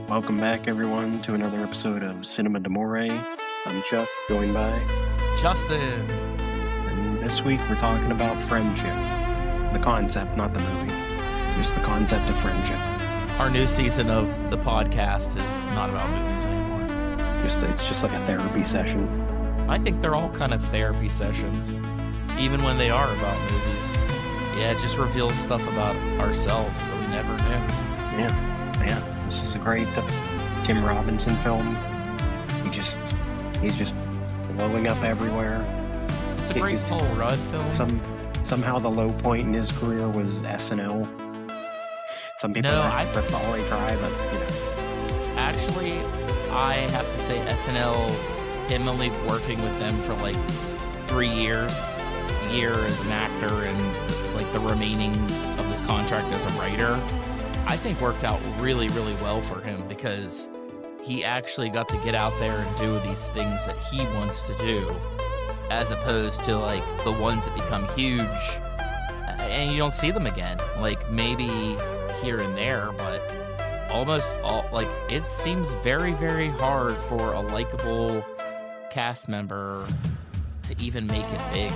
Welcome back, everyone, to another episode of Cinema d'Amore. I'm Chuck, joined by Justin. And this week we're talking about friendship. The concept, not the movie. Just the concept of friendship. Our new season of the podcast is not about movies anymore. It's just like a therapy session. I think they're all kind of therapy sessions, even when they are about movies. Yeah, it just reveals stuff about ourselves that we never knew. Yeah. This is a great Tim Robinson film. He's just blowing up everywhere. It's a great Paul Rudd film. Somehow the low point in his career was SNL. Some people that's all they try, but you know. Actually, I have to say SNL, him only working with them for like 3 years, a year as an actor and like the remaining of his contract as a writer, I think worked out really, really well for him because he actually got to get out there and do these things that he wants to do, as opposed to like the ones that become huge and you don't see them again. Like maybe here and there, but almost all, like it seems very, very hard for a likable cast member to even make it big.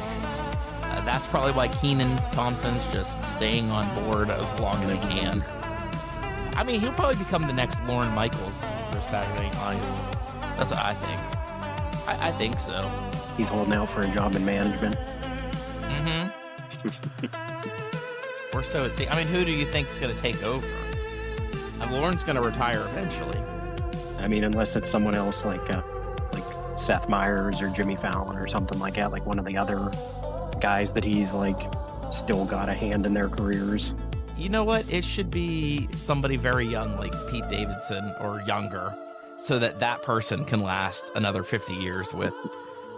That's probably why Kenan Thompson's just staying on board as long as he can. I mean, he'll probably become the next Lorne Michaels for Saturday Night. That's what I think. I think so. He's holding out for a job in management. Mm-hmm. Or so it seems. I mean, who do you think is going to take over? Lorne's going to retire eventually. I mean, unless it's someone else like Seth Meyers or Jimmy Fallon or something like that, like one of the other guys that he's like still got a hand in their careers. You know what? It should be somebody very young, like Pete Davidson or younger, so that person can last another 50 years with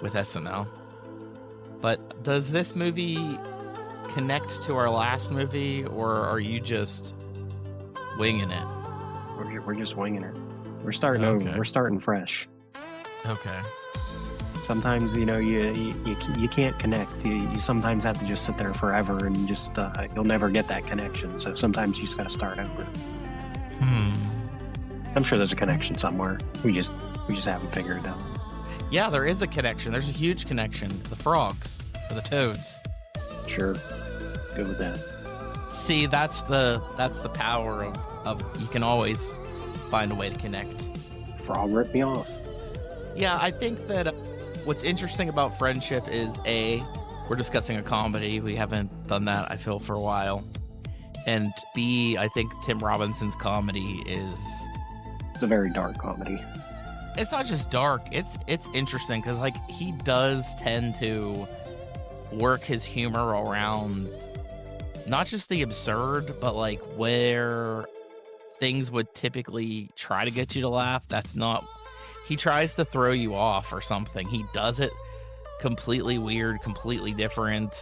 SNL. But does this movie connect to our last movie, or are you just winging it? We're just winging it. We're starting over. We're starting fresh. Okay. Sometimes, you know, you can't connect. You sometimes have to just sit there forever and just you'll never get that connection. So sometimes you just got to start over. I'm sure there's a connection somewhere. We just haven't figured it out. Yeah, there is a connection. There's a huge connection. The frogs or the toads. Sure. Good with that. See, that's the power of you can always find a way to connect. Frog ripped me off. Yeah, I think that what's interesting about friendship is we're discussing a comedy. We haven't done that, I feel, for a while. And B, I think Tim Robinson's comedy it's a very dark comedy. It's not just dark. It's interesting because like he does tend to work his humor around not just the absurd, but like where things would typically try to get you to laugh. That's not. He tries to throw you off or something. He does it completely weird, completely different.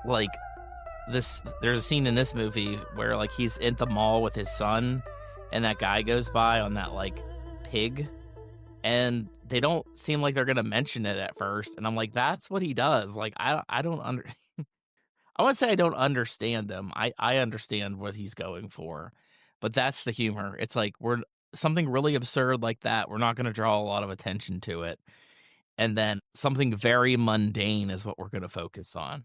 Like there's a scene in this movie where like he's in the mall with his son and that guy goes by on that like pig and they don't seem like they're going to mention it at first. And I'm like, that's what he does. Like, I don't I wouldn't say I don't understand them. I understand what he's going for, but that's the humor. It's like something really absurd like that, we're not going to draw a lot of attention to it. And then something very mundane is what we're going to focus on.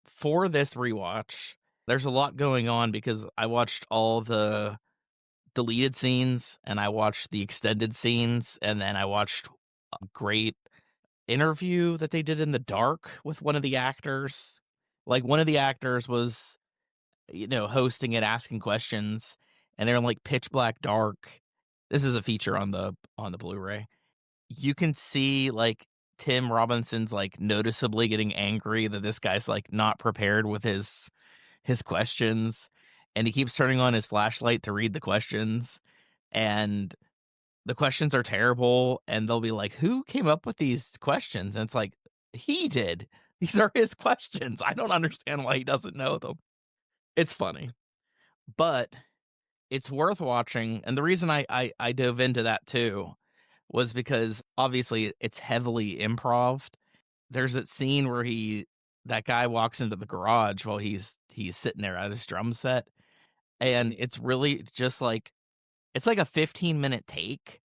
For this rewatch, there's a lot going on because I watched all the deleted scenes and I watched the extended scenes and then I watched a great interview that they did in the dark with one of the actors. Like one of the actors was, hosting it, asking questions. And they're in like pitch black dark. This is a feature on the Blu-ray. You can see like Tim Robinson's like noticeably getting angry that this guy's like not prepared with his questions, and he keeps turning on his flashlight to read the questions, and the questions are terrible, and they'll be like, "Who came up with these questions?" And it's like, he did. These are his questions. I don't understand why he doesn't know them. It's funny, but it's worth watching. And the reason I dove into that too was because obviously it's heavily improv. There's that scene where that guy walks into the garage while he's sitting there at his drum set. And it's really just like it's like a 15-minute take,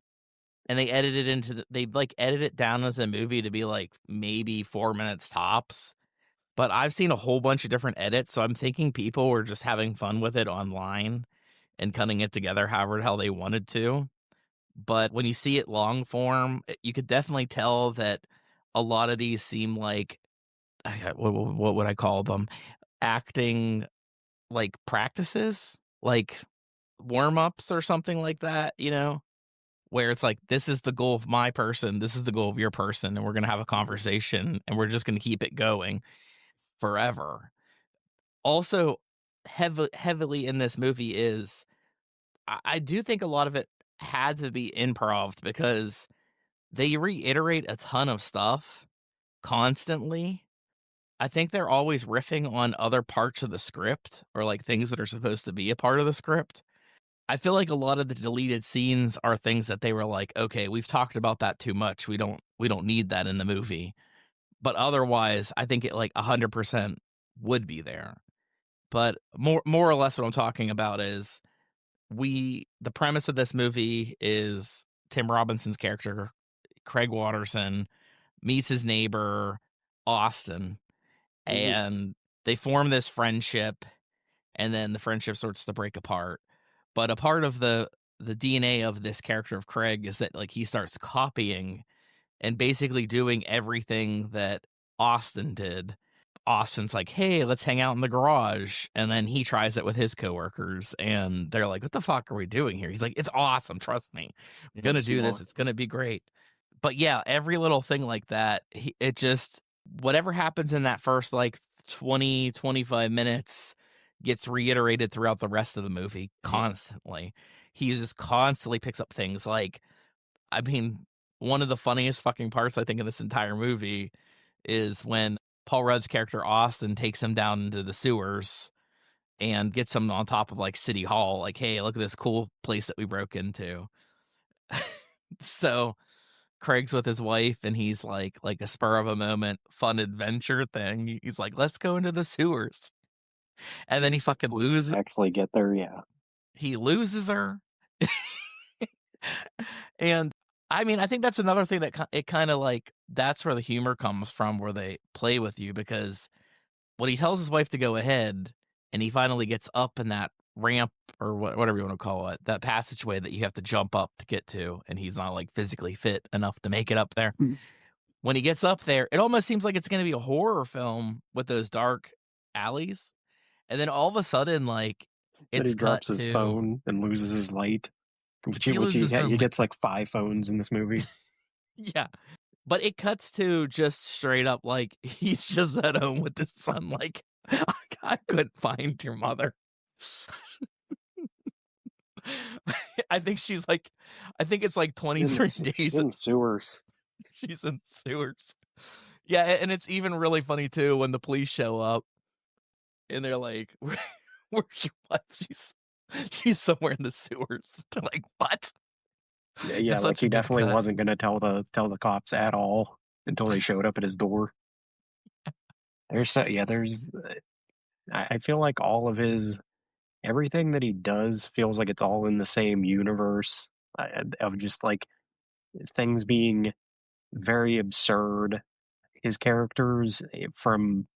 and they edit it into they like edit it down as a movie to be like maybe 4 minutes tops. But I've seen a whole bunch of different edits, so I'm thinking people were just having fun with it online and cutting it together however the hell they wanted to. But when you see it long form, you could definitely tell that a lot of these seem like what would I call them? Acting like practices, like warm ups or something like that, where it's like, this is the goal of my person, this is the goal of your person, and we're going to have a conversation and we're just going to keep it going forever. Also, heavily in this movie is I do think a lot of it had to be improv because they reiterate a ton of stuff constantly. I think they're always riffing on other parts of the script or like things that are supposed to be a part of the script. I feel like a lot of the deleted scenes are things that they were like, okay, we've talked about that too much. We don't need that in the movie. But otherwise, I think it like 100% would be there. But more or less what I'm talking about is the premise of this movie is Tim Robinson's character, Craig Watterson, meets his neighbor, Austin, Mhm. and they form this friendship, and then the friendship starts to break apart. But a part of the DNA of this character of Craig is that like he starts copying and basically doing everything that Austin did. Austin's like, "Hey, let's hang out in the garage." And then he tries it with his coworkers and they're like, "What the fuck are we doing here?" He's like, "It's awesome, trust me. I'm going to Yes, do you this. are. It's going to be great." But yeah, every little thing like that, it just whatever happens in that first like 20-25 minutes gets reiterated throughout the rest of the movie constantly. He just constantly picks up things like I mean, one of the funniest fucking parts I think in this entire movie is when Paul Rudd's character Austin takes him down into the sewers and gets him on top of like City Hall, like, "Hey, look at this cool place that we broke into." So Craig's with his wife and he's like a spur of a moment fun adventure thing. He's like, "Let's go into the sewers." And then he fucking Before you loses actually get there, yeah. he loses her. And I mean, I think that's another thing that it kind of like that's where the humor comes from, where they play with you because when he tells his wife to go ahead and he finally gets up in that ramp or whatever you want to call it, that passageway that you have to jump up to get to, and he's not like physically fit enough to make it up there. Mm. When he gets up there, it almost seems like it's going to be a horror film with those dark alleys. And then all of a sudden, like, Then he it's cut drops his to phone and loses his light, he loses his phone. he Like, gets like 5 phones in this movie. yeah. But it cuts to just straight up like he's just at home with his son, like, I couldn't find your mother. I think she's like I think it's like In the 23 she's days in the sewers. she's in sewers. Yeah, and it's even really funny too when the police show up and they're like, where's your wife? She's somewhere in the sewers. They're like, what? Yeah, yeah, It's like such a he good definitely cut. wasn't gonna tell the cops at all until they showed up at his door. There's I feel like all of his everything that he does feels like it's all in the same universe of just like things being very absurd. His characters from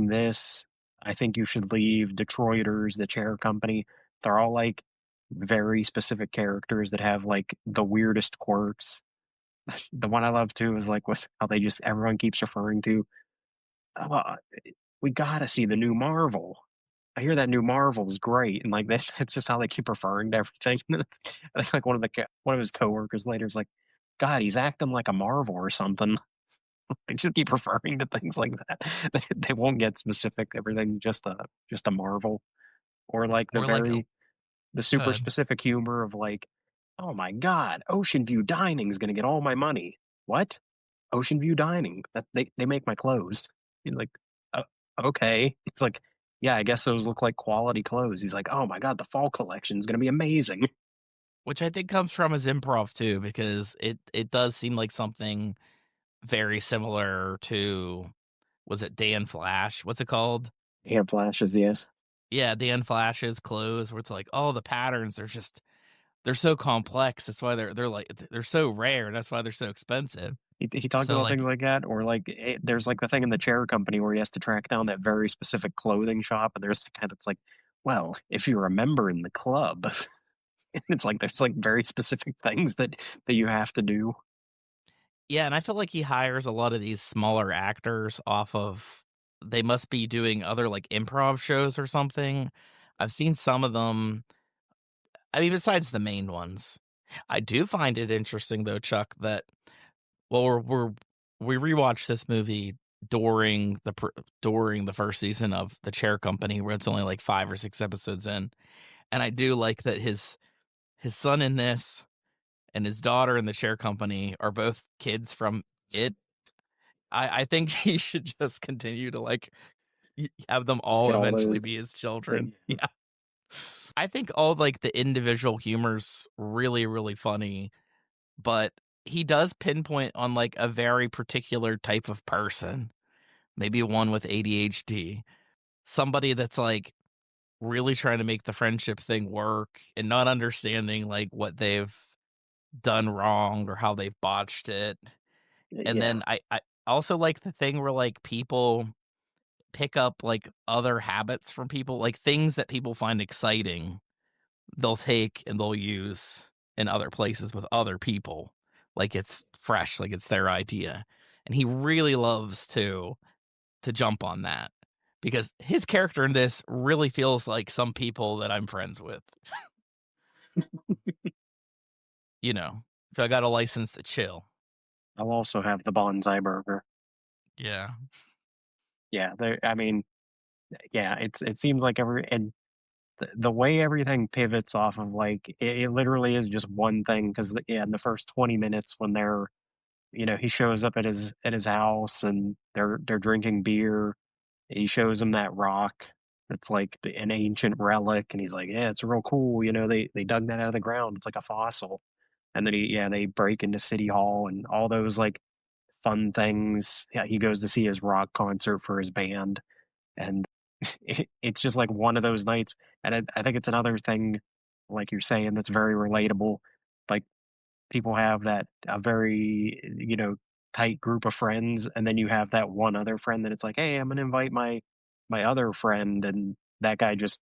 this, I think you should leave, Detroiters, the chair company. They're all like very specific characters that have like the weirdest quirks. The one I love too is like with how they just everyone keeps referring to. "Oh, we gotta see the new Marvel. I hear that new Marvel is great," and like that's just how they keep referring to everything. I think like one of his coworkers later is like, "God, he's acting like a Marvel or something." They just keep referring to things like that. They won't get specific. Everything's just a Marvel, or like Or like a the super good. specific humor of like, "Oh my God, Ocean View Dining is going to get all my money." What? Ocean View Dining? That they make my clothes. You're like, "Oh, okay." It's like, yeah, I guess those look like quality clothes. He's like, "Oh my God, the fall collection is going to be amazing." Which I think comes from his improv too, because it does seem like something very similar to was it Dan Flash? What's it called? Hand flashes, yes. Yeah, Dan Flash's clothes where it's like, oh, the patterns are just they're so complex. That's why they're like they're so rare. That's why they're so expensive. He talked So about things like like that, or like there's like the thing in the chair company where he has to track down that very specific clothing shop, and there's the guy that's like, well, if you're a member in the club, it's like there's like very specific things that you have to do. yeah, and I feel like he hires a lot of these smaller actors off of they must be doing other like improv shows or something. I've seen some of them. I mean, besides the main ones. I do find it interesting though, Chuck, that well, we rewatched this movie during during the first season of The Chair Company, where it's only like 5 or 6 episodes in, and I do like that his son in this and his daughter in The Chair Company are both kids from It. I think he should just continue to like have them Just all get all those eventually be his children. things. Yeah, I think all like the individual humor's really funny, but he does pinpoint on like a very particular type of person, maybe one with ADHD, somebody that's like really trying to make the friendship thing work and not understanding like what they've done wrong or how they've botched it. And Yeah, then I also like the thing where like people pick up like other habits from people, like things that people find exciting, they'll take and they'll use in other places with other people. Like it's fresh, like it's their idea. And he really loves to jump on that because his character in this really feels like some people that I'm friends with. You know, if I got a license to chill. I'll also have the bonsai burger. Yeah. Yeah, I mean, yeah, it seems like and the way everything pivots off of like it literally is just one thing because yeah, in the first 20 minutes when they're he shows up at his house and they're drinking beer. He shows him that rock that's like an ancient relic, and he's like, "Yeah, it's real cool." They dug that out of the ground. It's like a fossil. And then they break into City Hall and all those like fun things. Yeah, he goes to see his rock concert for his band, and it's just like one of those nights. And I think it's another thing, like you're saying, that's very relatable. Like people have that a very tight group of friends, and then you have that one other friend that it's like, hey, I'm gonna invite my other friend, and that guy just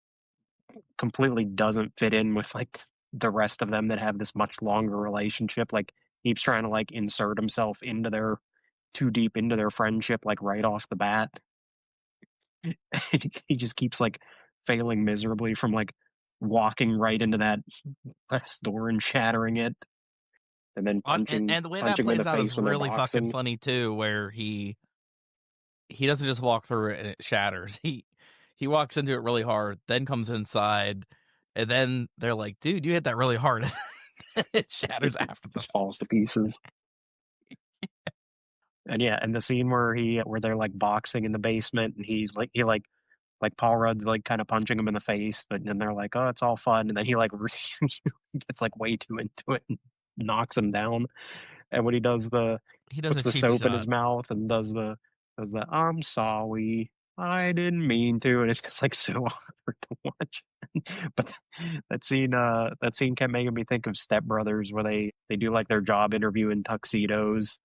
completely doesn't fit in with like the rest of them that have this much longer relationship. Like keeps trying to like insert himself into their too deep into their friendship, like right off the bat. He just keeps like failing miserably from like walking right into that glass door and shattering it, and then And the way that punching him in the plays out is face when they're really fucking boxing. funny too, where he doesn't just walk through it and it shatters. He walks into it really hard, then comes inside, and then they're like, "Dude, you hit that really hard." It shatters after the Just falls to pieces. And yeah, and the scene where they're like boxing in the basement, and he like Paul Rudd's like kind of punching him in the face, but then they're like, "Oh, it's all fun," and then he like gets like way too into it and knocks him down. And when he does the he does a puts the cheap soap in his shot. mouth and does the "I'm sorry, I didn't mean to," and it's just like so awkward to watch. But that scene kept making me think of Step Brothers where they do like their job interview in tuxedos,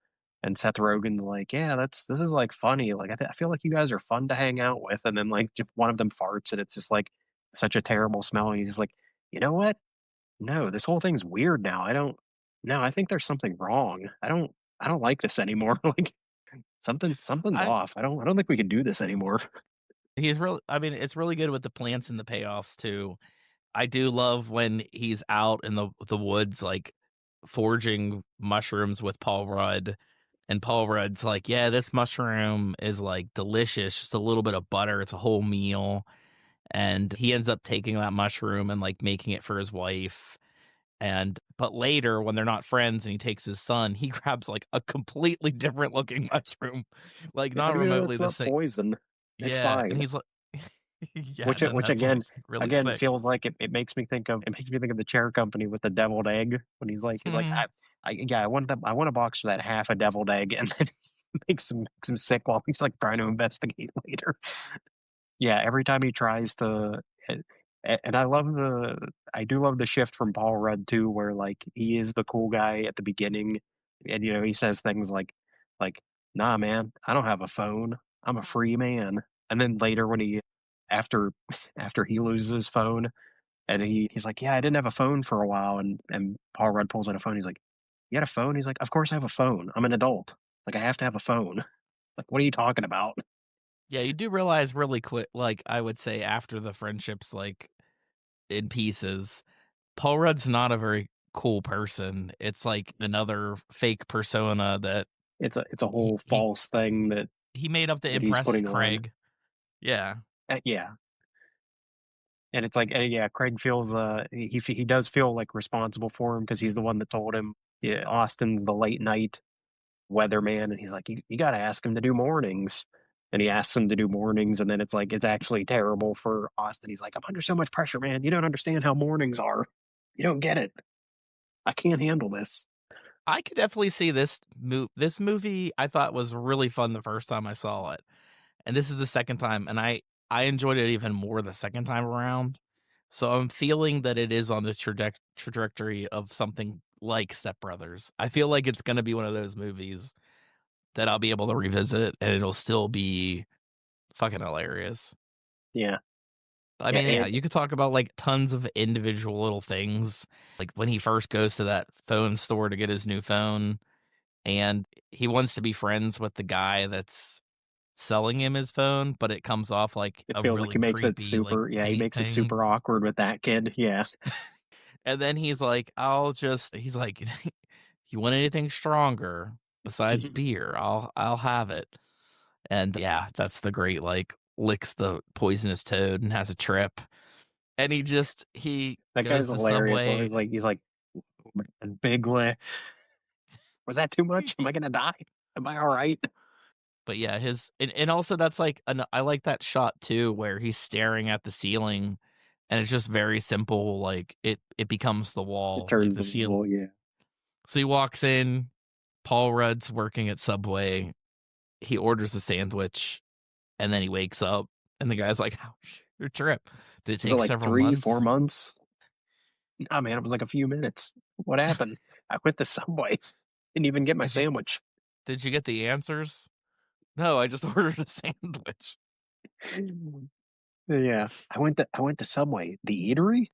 and Seth Rogen's like, "Yeah, this is like funny. Like I feel like you guys are fun to hang out with," and then like just one of them farts and it's just like such a terrible smell. And he's just like, "You know what? No, this whole thing's weird now. I don't. No, I think there's something wrong. I don't like this anymore. Like something's I off. I don't think we can do this anymore." he's real. I mean, it's really good with the plants and the payoffs too. I do love when he's out in the woods, like foraging mushrooms with Paul Rudd, and Paul Rudd's like, "Yeah, this mushroom is like delicious. Just a little bit of butter. It's a whole meal." And he ends up taking that mushroom and like making it for his wife. And but later, when they're not friends, and he takes his son, he grabs like a completely different looking mushroom, like How not do we know remotely it's the not same. poison? It's Yeah, and fine. he's like, yeah, and then Which that's when again he's like really sick. feels like it makes me think of the chair company with the deviled egg when he's like I yeah I want a box for that half a deviled egg, and then makes him sick while he's like trying to investigate later. Yeah, every time he tries to And I do love the shift from Paul Rudd too, where, like, he is the cool guy at the beginning, and, he says things like, "Nah, man, I don't have a phone. I'm a free man." And then later when after after he loses his phone and he's like, "Yeah, I didn't have a phone for a while," and Paul Rudd pulls out a phone, he's like, "You got a phone?" He's like, "Of course I have a phone. I'm an adult. Like, I have to have a phone." Like, "What are you talking about?" Yeah, you do realize really quick, like, I would say after the friendship's, like, in pieces, Paul Rudd's not a very cool person. It's like another fake persona that It's a he whole he false thing he made up to that he's impress putting on. Craig. Yeah. Yeah. And it's like, yeah, Craig feels, he does feel, like, responsible for him because he's the one that told him, yeah, Austin's the late night weatherman, and he's like, "You gotta ask him to do mornings." And he asks him to do mornings, and then it's like, it's actually terrible for Austin. He's like, "I'm under so much pressure, man. You don't understand how mornings are. You don't get it. I can't handle this." I could definitely see this movie I thought was really fun the first time I saw it, and this is the second time, and I enjoyed it even more the second time around. So I'm feeling that it is on the trajectory of something like Step Brothers. I feel like it's gonna be one of those movies that I'll be able to revisit, and it'll still be fucking hilarious. Yeah. I Yeah, mean, yeah, you could talk about, like, tons of individual little things, like, when he first goes to that phone store to get his new phone, and he wants to be friends with the guy that's selling him his phone, but it comes off like it a feels like really he makes it creepy, like, super yeah, he date makes it thing, super awkward with that kid. Yeah. and then he's like, he's like, "You want anything stronger besides beer? I'll have it." And, yeah, that's the great, like, licks the poisonous toad and has a trip, and he That guy's goes to hilarious. Subway. He's like, "Oh, man, big le was that too much? Am I gonna die? Am I alright?" But yeah, his and also that's like an I like that shot too where he's staring at the ceiling and it's just very simple, like it becomes the It wall, like turns the the seal. wall, yeah. So he walks in, Paul Rudd's working at Subway, he orders a sandwich, and then he wakes up and the guy's like, "How's your trip? Did it Was it take like several 3, 4 months?" months? Nah, man, it was like a few minutes. What happened? I went to Subway, didn't even get my Did you sandwich. did you get the answers? No, I just ordered a sandwich. Yeah. I went to Subway, the eatery?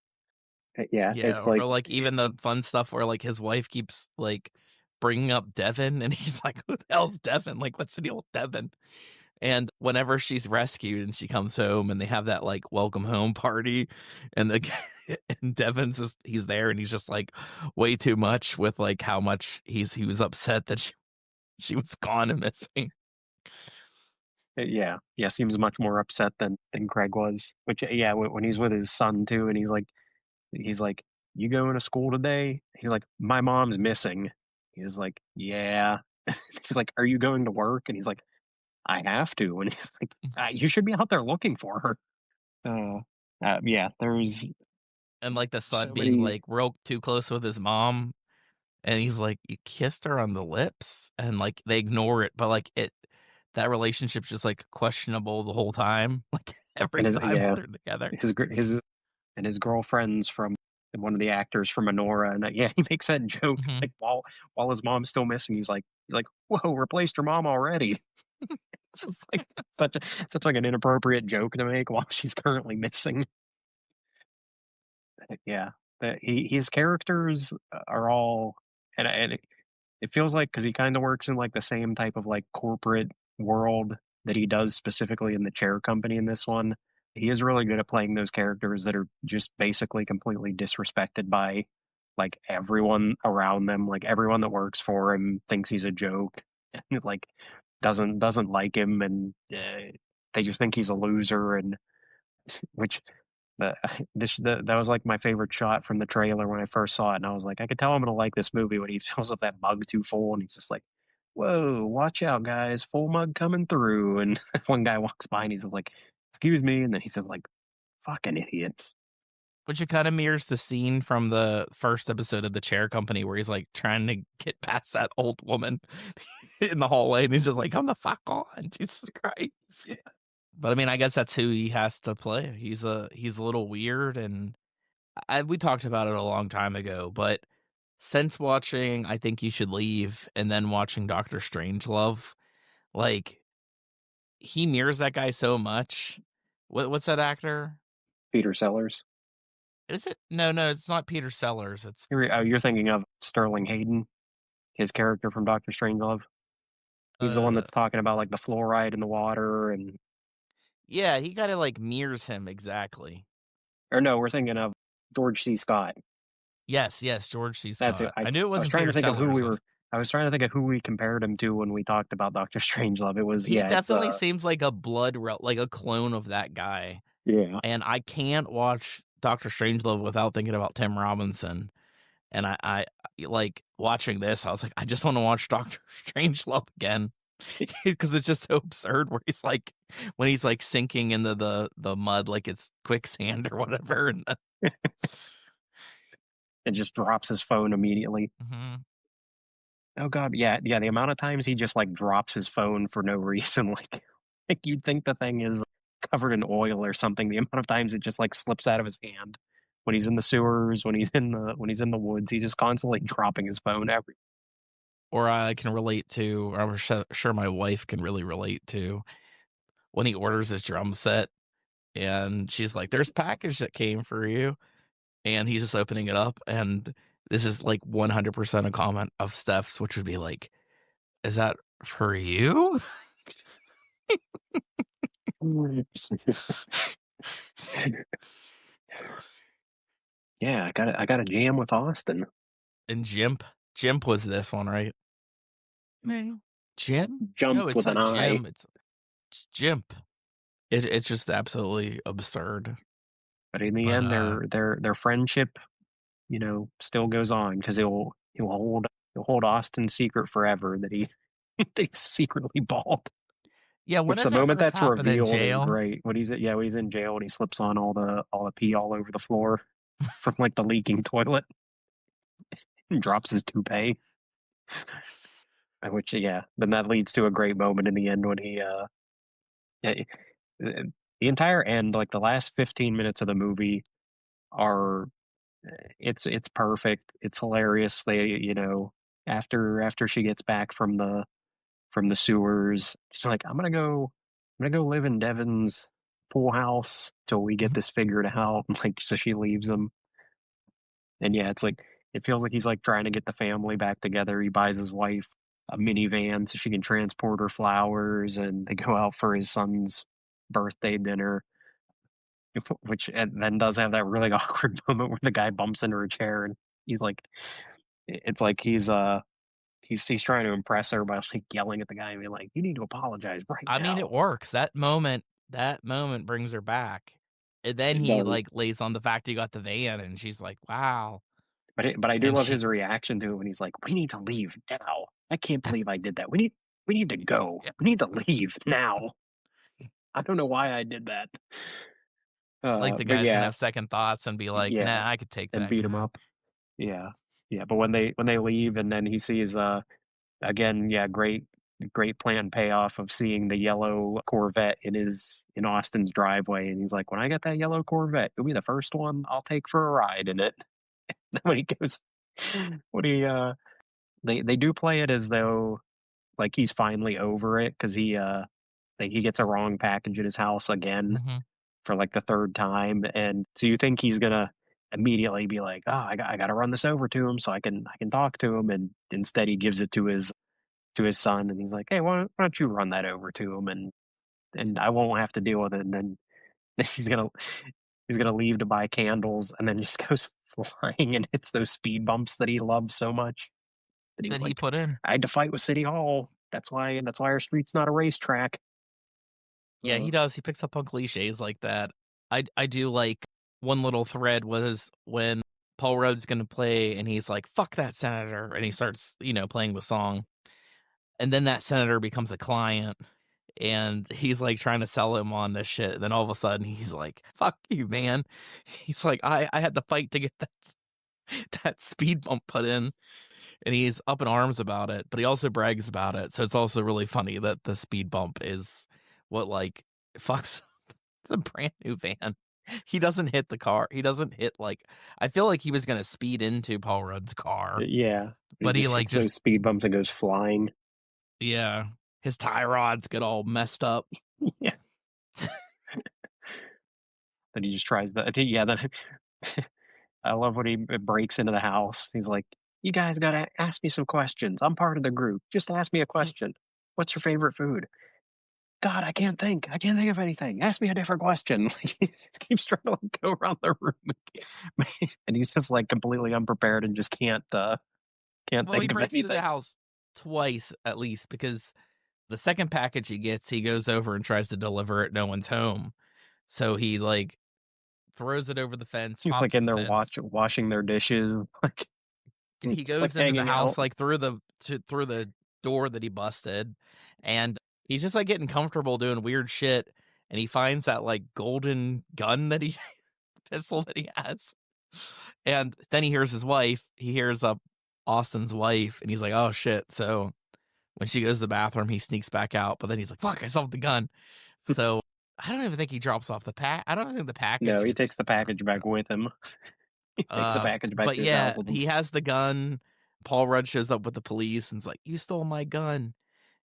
Yeah, Yeah, it's or like like even the fun stuff where like his wife keeps like bringing up Devin and he's like, "Who the hell's Devin? Like, what's the deal with Devin?" And whenever she's rescued and she comes home and they have that like welcome home party and the and Devin's just he's there and he's just like way too much with like how much he was upset that she was gone and missing. yeah, yeah, seems much more upset than Craig was, which, yeah, when he's with his son too, and he's like, "You going to school today?" He's like, "My mom's missing." He's like, "Yeah." She's like, "Are you going to work?" And he's like, "I have to." And he's like, "You should be out there looking for her." Uh, yeah, there's And like the son so being many like real too close with his mom. And he's like, "You kissed her on the lips?" And, like, they ignore it, but, like, that relationship's just, like, questionable the whole time, like, every and his time yeah, they're together. his and his girlfriend's from one of the actors from Anora, and, yeah, he makes that joke, Mhm. like, while his mom's still missing, he's like, "Whoa, replaced her mom already." It's just like such like an inappropriate joke to make while she's currently missing. Yeah, that his characters are all and it feels like because he kinda works in, like, the same type of, like, corporate world that he does specifically in the chair company in this one. He is really good at playing those characters that are just basically completely disrespected by, like, everyone around them, like, everyone that works for him thinks he's a joke, and, like, doesn't like him, and, they just think he's a loser, and which the that was, like, my favorite shot from the trailer when I first saw it, and I was like, "I could tell I'm gonna like this movie when he fills up that mug too full, and he's just like, 'Whoa, watch out, guys, full mug coming through,' and one guy walks by, and he's just like, 'Excuse me,' and then he's just like, 'Fucking idiot.'" Which it kinda mirrors the scene from the first episode of The Chair Company where he's, like, trying to get past that old woman in the hallway, and he's just like, "Come the fuck on, Jesus Christ." But I mean, I guess that's who he has to play. He's a little weird, and we talked about it a long time ago, but since watching I Think You Should Leave and then watching Doctor Strangelove, like, he mirrors that guy so much. What's that actor? Peter Sellers. Is it? No, no, it's not Peter Sellers. It's You're thinking of Sterling Hayden, his character from Doctor Strangelove. He's the one uh that's talking about like the fluoride in the water and yeah, he kind of like mirrors him exactly. or no, we're thinking of George C. Scott. Yes, yes, George C. That's it. Scott. I knew it I was wasn't trying to Peter think of who Sellers. we were. I was trying to think of who we compared him to when we talked about Doctor Strangelove. It was He yeah, it's definitely seems like a like a clone of that guy. yeah. And I can't watch Doctor Strangelove without thinking about Tim Robinson. And like watching this, I was like, I just want to watch Doctor Strangelove again because it's just so absurd. Where he's like, when he's like sinking into the mud like it's quicksand or whatever. And It just drops his phone immediately. Mhm. Oh god, yeah, yeah. The amount of times he just like drops his phone for no reason, like you'd think the thing is covered in oil or something. The amount of times it just like slips out of his hand when he's in the sewers, when he's in the woods, he's just constantly dropping his phone every. Or I can relate to, or I'm sure my wife can really relate to when he orders his drum set and she's like, "There's package that came for you," and he's just opening it up, and this is like 100% a comment of Steph's, which would be like, "Is that for you?" Yeah, I got a jam with Austin. And Jimp was this one, right? No. Jim? No, Jump it's with an not I. Jim, it's Jimp. It's just absolutely absurd, But in the but, end, their friendship, you know, still goes on because he'll hold Austin's secret forever that he they secretly bald. yeah, when Which does the that moment first that's happen in revealed is jail? great. When he's in jail and he slips on all the pee all over the floor from like the leaking toilet and drops his toupee. Which yeah, then that leads to a great moment in the end when he yeah, the entire end, like the last 15 minutes of the movie are it's perfect. It's hilarious. They, you know, after she gets back from the sewers, she's like, I'm gonna go live in Devin's pool house till we get Mhm. this figured out. Like, so she leaves him. And yeah, it's like it feels like he's like trying to get the family back together. He buys his wife a minivan so she can transport her flowers, and they go out for his son's birthday dinner, which and then does have that really awkward moment where the guy bumps into her chair, and he's like, it's like he's trying to impress her by like yelling at the guy and being like, "You need to apologize right I mean, now." it works. That moment brings her back. And then It he, does, like, lays on the fact he got the van, and she's like, "Wow." but I do And love she his reaction to it when he's like, "We need to leave now. I can't believe I did that. We need to go. yeah, We need to leave now." I don't know why I did that. like, the But guy's gonna yeah, have second thoughts and be like, yeah, "Nah, I could take and that beat him guy." up. Yeah, yeah. But when they leave, and then he sees again, yeah, great plan payoff of seeing the yellow Corvette in Austin's driveway, and he's like, "When I get that yellow Corvette, you'll be the first one I'll take for a ride in it." Then when he goes, when he they do play it as though like he's finally over it because like he gets a wrong package in his house again Mhm. for like the third time, and so you think he's gonna immediately be like, "Oh, I got to run this over to him so I can talk to him," and instead he gives it to his son, and he's like, "Hey, why don't you run that over to him, and I won't have to deal with it." And then he's gonna he's gonna leave to buy candles, and then just goes flying and hits those speed bumps that he loves so much. That he's That he like, put in. "I had to fight with City Hall. That's why our street's not a racetrack." Yeah, he does. He picks up on cliches like that. I do like one little thread was when Paul Rudd's gonna play and he's like, "Fuck that senator," and he starts, playing the song. And then that senator becomes a client and he's like trying to sell him on this shit. And then all of a sudden he's like, "Fuck you, man." He's like, I had to fight to get that that speed bump put in. And he's up in arms about it, but he also brags about it. So it's also really funny that the speed bump is what like fucks the brand new van. He doesn't hit the car. He doesn't hit, like, I feel like he was gonna speed into Paul Rudd's car, Yeah, he but he, just like, hits those just speed bumps and goes flying. yeah, his tie rods get all messed up. Yeah, then he just tries the yeah, then I love when he breaks into the house. He's like, "You guys gotta ask me some questions. I'm part of the group. Just ask me a question. What's your favorite food?" "God, I can't think. I can't think of anything. Ask me a different question." Like, he just keeps trying to, like, go around the room and he's just, like, completely unprepared and just can't Well, he think of breaks into the anything. house twice at least because the second package he gets, he goes over and tries to deliver it, no one's home. So he, like, throws it over the fence, He's, like, hops in the there fence. washing their dishes, like, He just, like, goes into the hanging house, out. like, through the door that he busted, and he's just, like, getting comfortable doing weird shit, and he finds that, like, golden gun that he pistol that he has, and then he hears his wife. He hears up Austin's wife, and he's like, "Oh, shit." So when she goes to the bathroom, he sneaks back out, but then he's like, "Fuck, I still have the gun." So I don't even think he drops off the I don't think the No, package he gets takes the package back with him. He takes the package back but to his house yeah, with him. he has the gun. Paul Rudd shows up with the police and's like, "You stole my gun."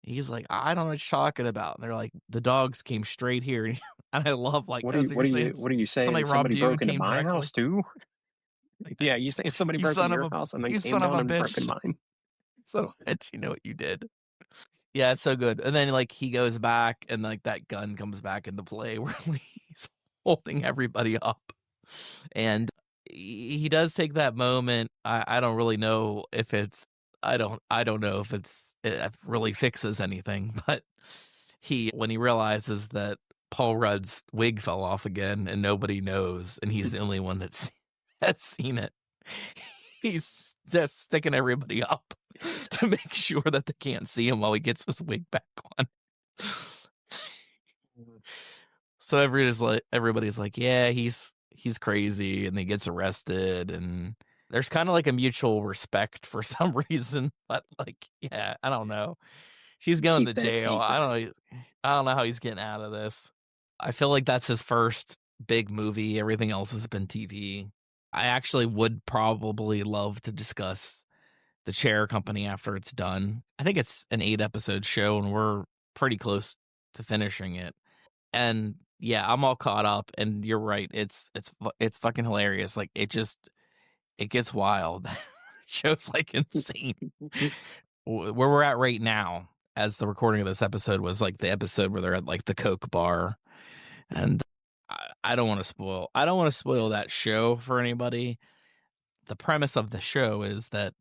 He's like, "I don't know what you're talking about." And they're like, "The dogs came straight here." And I love, like, "What are "Oh, you so you're saying what are you somebody saying? robbed Somebody you and broke into came my house directly?" too?" "Yeah, you saying somebody You broke son into of your a house and then you came son of a down and broke in bitch. mine?" Son of a bitch, you know what you did. Yeah, it's so good. And then, like, he goes back and, like, that gun comes back into play where he's holding everybody up. And he does take that moment. I don't really know if it's I don't know if it really fixes anything, but he when he realizes that Paul Rudd's wig fell off again and nobody knows, and he's the only one that's has seen it. He's just sticking everybody up to make sure that they can't see him while he gets his wig back on. So everybody's like, "Yeah, he's crazy," and he gets arrested, and there's kinda like a mutual respect for some reason, but, like, yeah, I don't know. He's going to Keep that jail. secret. I don't know how he's getting out of this. I feel like that's his first big movie. Everything else has been TV. I actually would probably love to discuss The Chair Company after it's done. I think it's an 8-episode show, and we're pretty close to finishing it. And yeah, I'm all caught up, and you're right. It's fucking hilarious. Like, it gets wild. Show's like insane. Where we're at right now, as the recording of this episode was like the episode where they're at like the Coke bar, and I don't want to spoil. I don't want to spoil that show for anybody. The premise of the show is that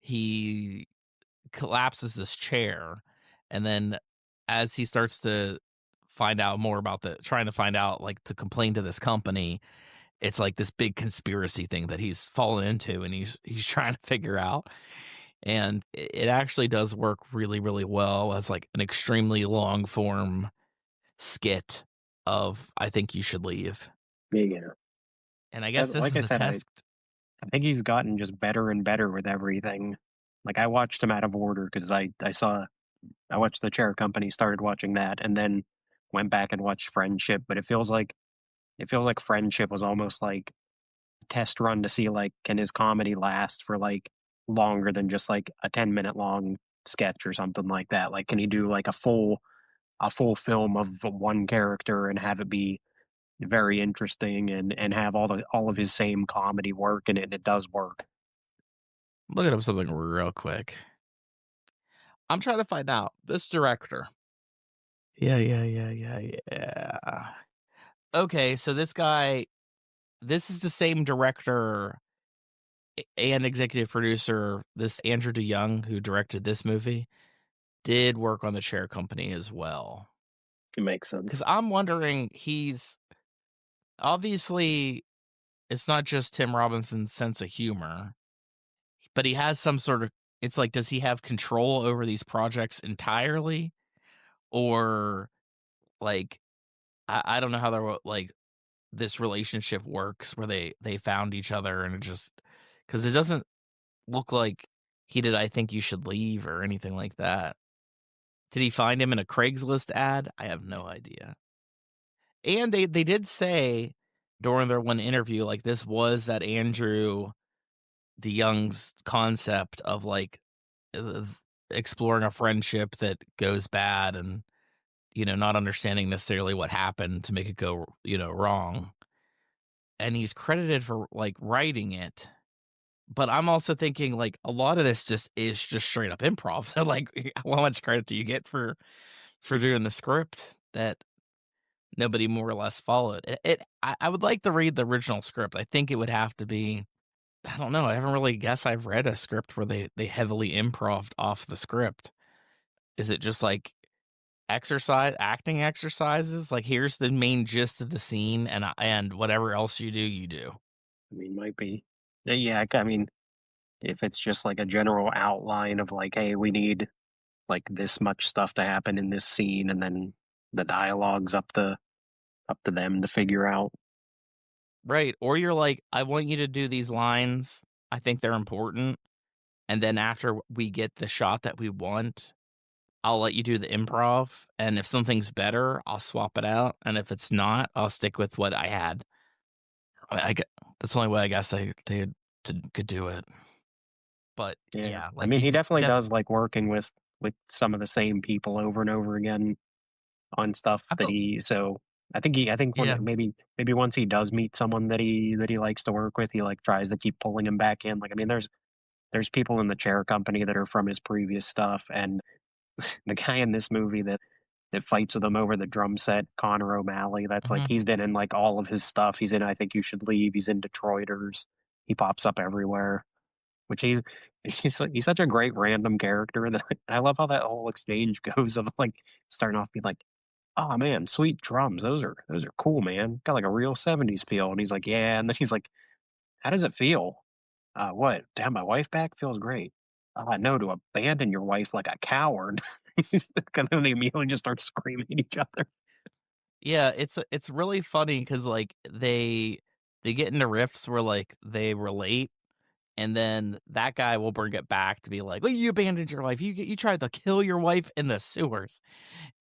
he collapses this chair, and then as he starts to find out more about trying to find out, like, to complain to this company, it's like this big conspiracy thing that he's fallen into, and he's trying to figure out, and it actually does work really, really well as, like, an extremely long form skit of "I think you should leave." Yeah. And I guess this Like is I the said, test. I think he's gotten just better and better with everything. Like, I watched him out of order because I watched The Chair Company, started watching that, and then went back and watched Friendship, but it feels like Friendship was almost like a test run to see, like, can his comedy last for, like, longer than just, like, a 10-minute long sketch or something like that? Like, can he do, like, a full film of one character and have it be very interesting and have all of his same comedy work in it, and it does work. Look at up something real quick. I'm trying to find out this director. Yeah. Okay, so this is the same director and executive producer. This Andrew DeYoung, who directed this movie, did work on The Chair Company as well. It makes Because sense. I'm wondering, he's obviously it's not just Tim Robinson's sense of humor, but he has some sort of. It's like, does he have control over these projects entirely, or like I don't know how they're like this relationship works where they found each other and it just because it doesn't look like he did "I think you should leave" or anything like that. Did he find him in a Craigslist ad? I have no idea. And they did say during their one interview, like, this was that Andrew DeYoung's concept of, like, exploring a friendship that goes bad and, not understanding necessarily what happened to make it go, wrong. And he's credited for, like, writing it. But I'm also thinking, like, a lot of this just is just straight up improv. So, like, how much credit do you get for doing the script that nobody more or less followed? I would like to read the original script. I think it would have to be, I don't know, I haven't really guess I've read a script where they heavily improv'd off the script. Is it just, like, acting exercises? Like, here's the main gist of the scene, and whatever else you do, you do. I mean, might be. Yeah, I mean, if it's just like a general outline of like, hey, we need like this much stuff to happen in this scene, and then the dialogue's up to them to figure out. Right, or you're like, "I want you to do these lines, I think they're important, and then after we get the shot that we want, I'll let you do the improv, and if something's better, I'll swap it out, and if it's not, I'll stick with what I had." I get that's the only way I guess they could do it, but Yeah, yeah, I like, mean, you he could definitely def does like working with some of the same people over and over again on stuff I that felt I think when yeah, maybe once he does meet someone that he likes to work with, he like tries to keep pulling him back in. Like, I mean, there's people in the chair company that are from his previous stuff, and the guy in this movie that fights with him over the drum set, Connor O'Malley, that's like mhm. he's been in like all of his stuff. He's in I Think You Should Leave. He's in Detroiters. He pops up everywhere, which he's such a great random character that I love how that whole exchange goes of like starting off being like, "Oh man, sweet drums. Those are cool, man. Got like a real '70s feel." And he's like, "Yeah." And then he's like, "How does it feel? What? To have my wife back feels great. No, to abandon your wife like a coward." He's kind of they immediately just start screaming at each other. Yeah, it's really funny because like, they get into riffs where, like, they relate. And then that guy will bring it back to be like, "Well, you abandoned your wife. You tried to kill your wife in the sewers."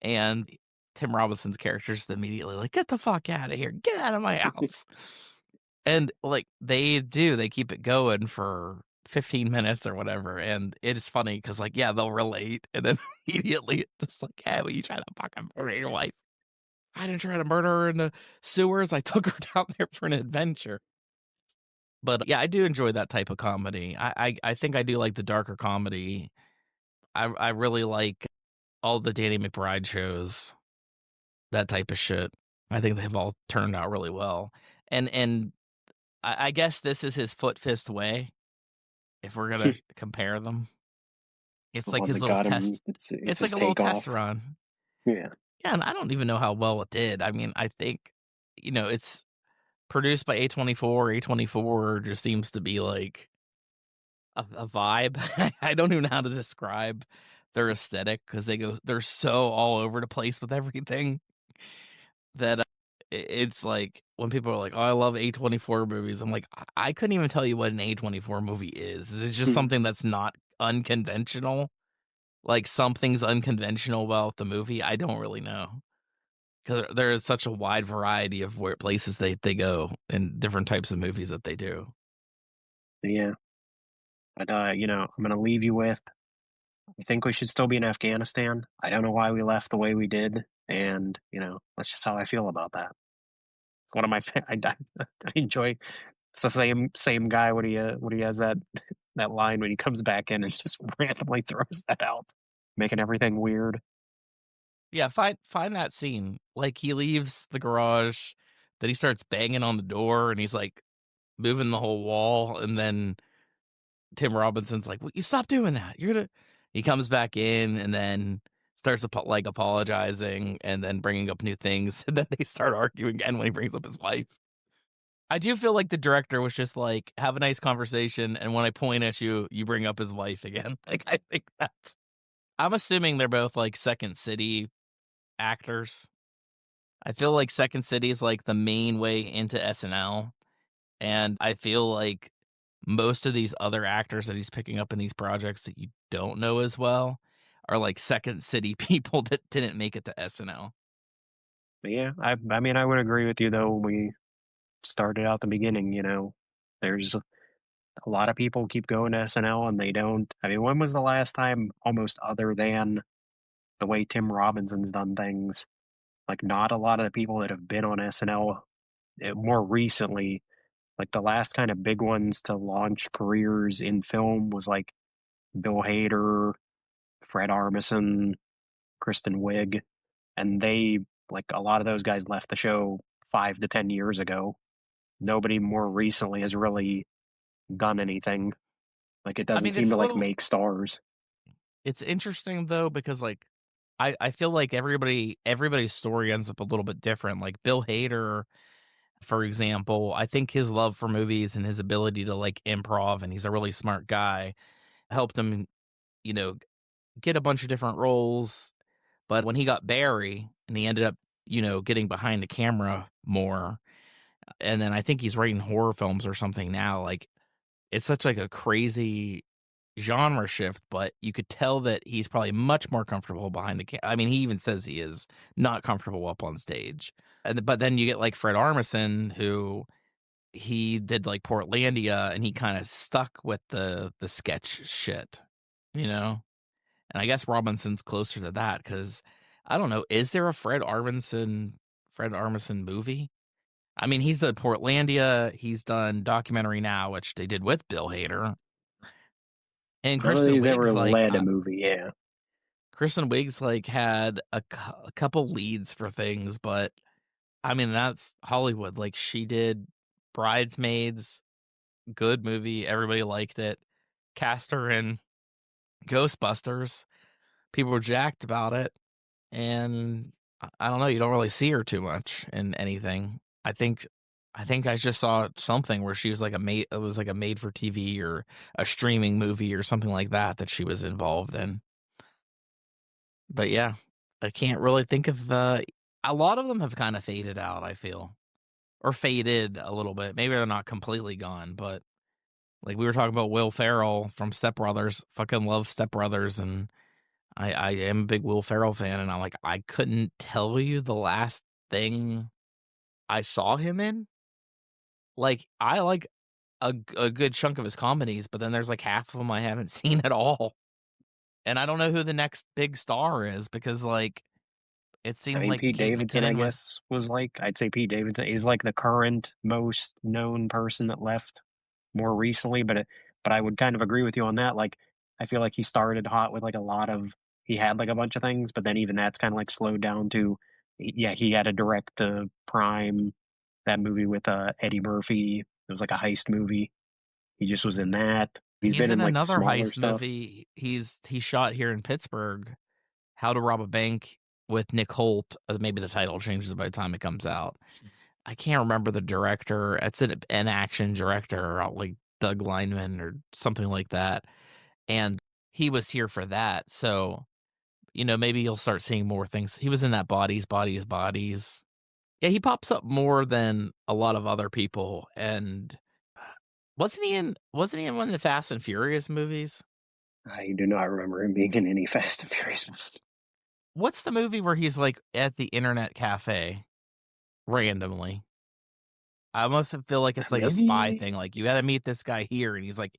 And Tim Robinson's character is immediately like, "Get the fuck out of here. Get out of my house." And, like, they keep it going for 15 minutes or whatever, and it is funny because like, yeah, they'll relate, and then immediately it's just like, "Hey, well, you trying to fucking murder your wife." "I didn't try to murder her in the sewers. I took her down there for an adventure." But, yeah, I do enjoy that type of comedy. I think I do like the darker comedy. I really like all the Danny McBride shows, that type of shit. I think they've all turned out really well. And I guess this is his Foot Fist Way, if we're gonna compare them. It's the It's like one his that little got him. test It's it's like his a little test takeoff. run. Yeah. Yeah, and I don't even know how well it did. I mean, I think, it's produced by A24. A24 just seems to be like a vibe. I don't even know how to describe their aesthetic because they're so all over the place with everything that it's like when people are like, "Oh, I love A24 movies." I'm like, I couldn't even tell you what an A24 movie is. Is it just Hmm. something that's not unconventional? Like something's unconventional about the movie? I don't really know because there is such a wide variety of where places they go and different types of movies that they do. Yeah. But I'm gonna leave you with I think we should still be in Afghanistan. I don't know why we left the way we did, and that's just how I feel about that. One of my I enjoy. It's the same guy when he has that line when he comes back in and just randomly throws that out, making everything weird. Yeah, find that scene. Like, he leaves the garage, then he starts banging on the door, and he's, like, moving the whole wall, and then Tim Robinson's like, "Will you stop doing that? You're gonna." He comes back in and then starts apologizing and then bringing up new things, and then they start arguing again when he brings up his wife. I do feel like the director was just like, "Have a nice conversation, and when I point at you, you bring up his wife again." Like, I think that's I'm assuming they're both, like, Second City actors. I feel like Second City is, like, the main way into SNL, and I feel like most of these other actors that he's picking up in these projects that you don't know as well are, like, Second City people that didn't make it to SNL. But yeah, I mean, I would agree with you though. When we started out the beginning, there's a lot of people keep going to SNL and they don't. I mean, when was the last time, almost other than the way Tim Robinson's done things? Like, not a lot of the people that have been on SNL more recently, like the last kind of big ones to launch careers in film was like Bill Hader, Fred Armisen, Kristen Wiig, and they like a lot of those guys left the show 5 to 10 years ago. Nobody more recently has really done anything. Like it I doesn't mean, seem to like make stars. it's interesting though because like I feel like everybody's story ends up a little bit different. Like Bill Hader, for example, I think his love for movies and his ability to like improv, and he's a really smart guy, helped him, you know, get a bunch of different roles. But when he got Barry and he ended up, getting behind the camera more, and then I think he's writing horror films or something now. Like it's such like a crazy genre shift, but you could tell that he's probably much more comfortable behind the camera. I mean, he even says he is not comfortable up on stage. But then you get like Fred Armisen, who he did like Portlandia, and he kind of stuck with the sketch shit, you know. And I guess Robinson's closer to that because I don't know. Is there a Fred Armisen movie? I mean, he's done Portlandia. He's done Documentary Now, which they did with Bill Hader. And None of these ever Like, led a movie. Yeah, Kristen Wiig's, like, had a couple leads for things, but, I mean, that's Hollywood. Like, she did Bridesmaids, good movie, everybody liked it. Cast her in Ghostbusters, people were jacked about it, and I don't know, you don't really see her too much in anything. I think I just saw something where she was like it was like a made for TV or a streaming movie or something like that she was involved in. But yeah, I can't really think of a lot of them have kind of faded out, I feel. Or faded a little bit. Maybe they're not completely gone, but like we were talking about Will Ferrell from Step Brothers, fucking love Step Brothers, and I am a big Will Ferrell fan, and I couldn't tell you the last thing I saw him in. Like I like a good chunk of his comedies, but then there's like half of them I haven't seen at all. And I don't know who the next big star is because like it I seems mean like Pete Kate Davidson, I McKinnon was. guess, was like I'd say Pete Davidson is like the current most known person that left more recently, but I would kind of agree with you on that. Like I feel like he started hot with like a lot of he had like a bunch of things, but then even that's kind of like slowed down to yeah, he had a direct to Prime that movie with Eddie Murphy. It was like a heist movie. He just was in that. He's He's been in in like another smaller heist stuff. movie. He shot here in Pittsburgh, How to Rob a Bank with Nick Holt. Maybe the title changes by the time it comes out. I can't remember the director. It's an action director, like Doug Lineman or something like that. And he was here for that. So, maybe you'll start seeing more things. He was in that Bodies. Yeah, he pops up more than a lot of other people. And wasn't he in one of the Fast and Furious movies? I do not remember him being in any Fast and Furious movies. What's the movie where he's like at the internet cafe randomly? I must feel like it's like a spy Maybe thing. Like you got to meet this guy here, and he's like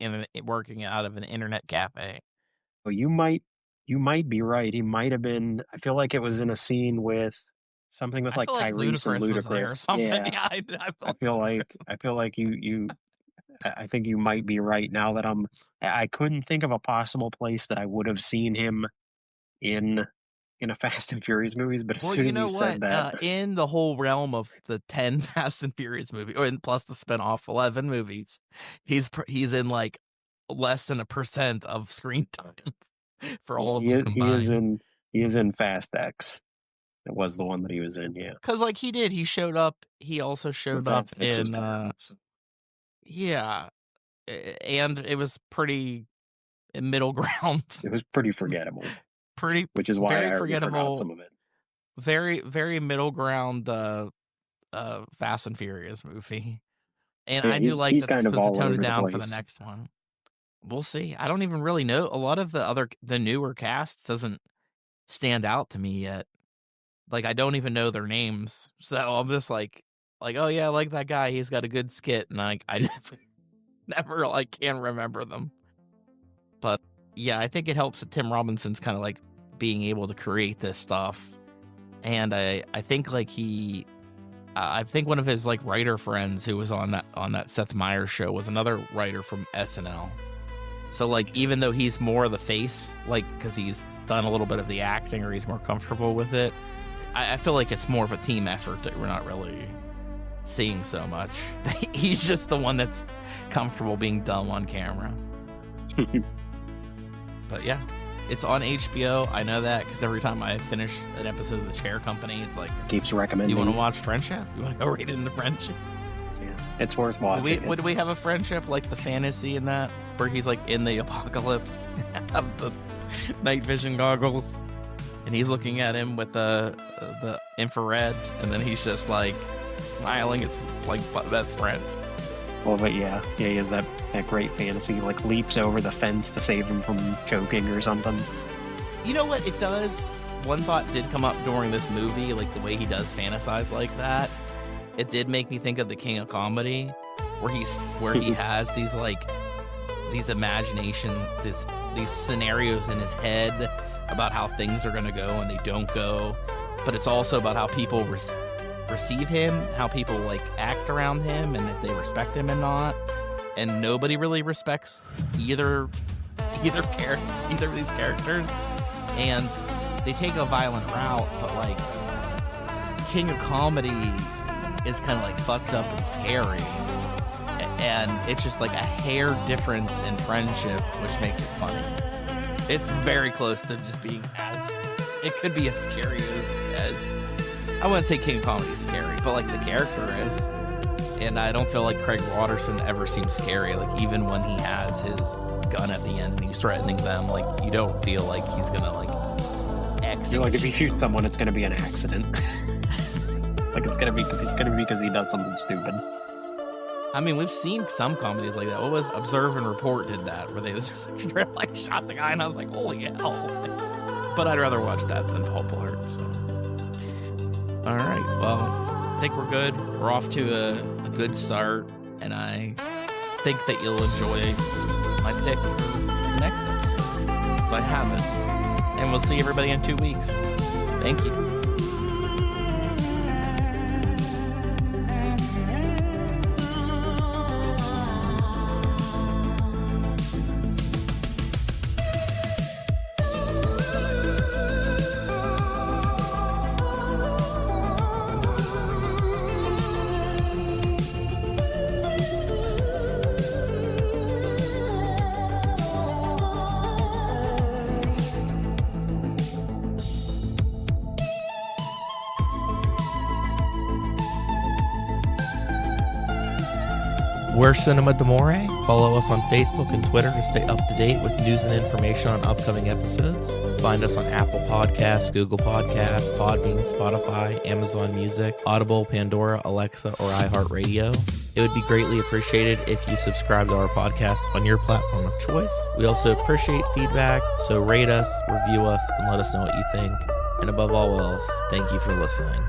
working out of an internet cafe. well, you might be right. He might have been. I feel like it was in a scene with something with I like feel like Tyrese and Ludacris was there or Ludacris. something. Yeah, Yeah, I I feel feel like like Ludacris. I feel like I think you might be right now that I couldn't think of a possible place that I would have seen him in in a Fast and Furious movies, but as Well, soon you as you know what? said that, In the whole realm of the 10 Fast and Furious movie, or and plus the spinoff 11 movies, he's in like less than 1% of screen time for all of them he is combined. in Fast X. It was the one that he was in, yeah. Because like he showed up. He also But showed up Fast X was in terrible. So yeah, and it was pretty middle ground, it was pretty forgettable, pretty which is why very I already forgot forgettable, some of it. very middle ground. Fast and Furious movie. And Yeah, I do like he's that they're kind of supposed to all tone it over the down for the place. next one. We'll see. I don't even really know. A lot of the newer cast doesn't stand out to me yet. Like, I don't even know their names, so I'm just like, "Oh, yeah, I like that guy, he's got a good skit," and, I never, like, can remember them. But, yeah, I think it helps that Tim Robinson's kinda, like, being able to create this stuff, and I think, like, I think one of his, like, writer friends who was on that Seth Meyers show was another writer from SNL. So, like, even though he's more the face, like, because he's done a little bit of the acting or he's more comfortable with it, I feel like it's more of a team effort that we're not really seeing so much. He's just the one that's comfortable being dumb on camera. But yeah, it's on HBO. I know that because every time I finish an episode of The Chair Company, it's like, Keeps do recommending. you want to watch Friendship? You want to go right into Friendship? Yeah, it's worth watching. Would we have a friendship like the fantasy in that, where he's like in the apocalypse, have the night vision goggles, and he's looking at him with the infrared, and then he's just like smiling. It's like best friend. Well, but yeah, he has that great fantasy. He, like, leaps over the fence to save him from choking or something. You know what it does? One thought did come up during this movie, like the way he does fantasize like that. It did make me think of the King of Comedy, where he has these these scenarios in his head about how things are gonna go and they don't go, but it's also about how people receive him, how people like act around him, and if they respect him or not. And nobody really respects either of these characters, and they take a violent route, but like King of Comedy is kind of like fucked up and scary, and it's just like a hair difference in friendship, which makes it funny. It's very close to just being it could be as scary as I wouldn't say King of Comedy is scary, but like the character is. And I don't feel like Craig Watterson ever seems scary. Like, even when he has his gun at the end and he's threatening them, like, you don't feel like he's gonna like You're like, if he shoots someone, it's gonna be an accident. Like, it's gonna be because he does something stupid. I mean, we've seen some comedies like that. What was Observe and Report did that, where they just like shot the guy, and I was like, holy hell. But I'd rather watch that than Paul Blart. So, all right, well, I think we're good. We're off to a good start, and I think that you'll enjoy my pick for the next episode. So I have it. And we'll see everybody in 2 weeks. Thank you. We're Cinema D'Amore. Follow us on Facebook and Twitter to stay up to date with news and information on upcoming episodes. Find us on Apple Podcasts, Google Podcasts, Podbean, Spotify, Amazon Music, Audible, Pandora, Alexa, or iHeartRadio. It would be greatly appreciated if you subscribe to our podcast on your platform of choice. We also appreciate feedback, so rate us, review us, and let us know what you think. And above all else, thank you for listening.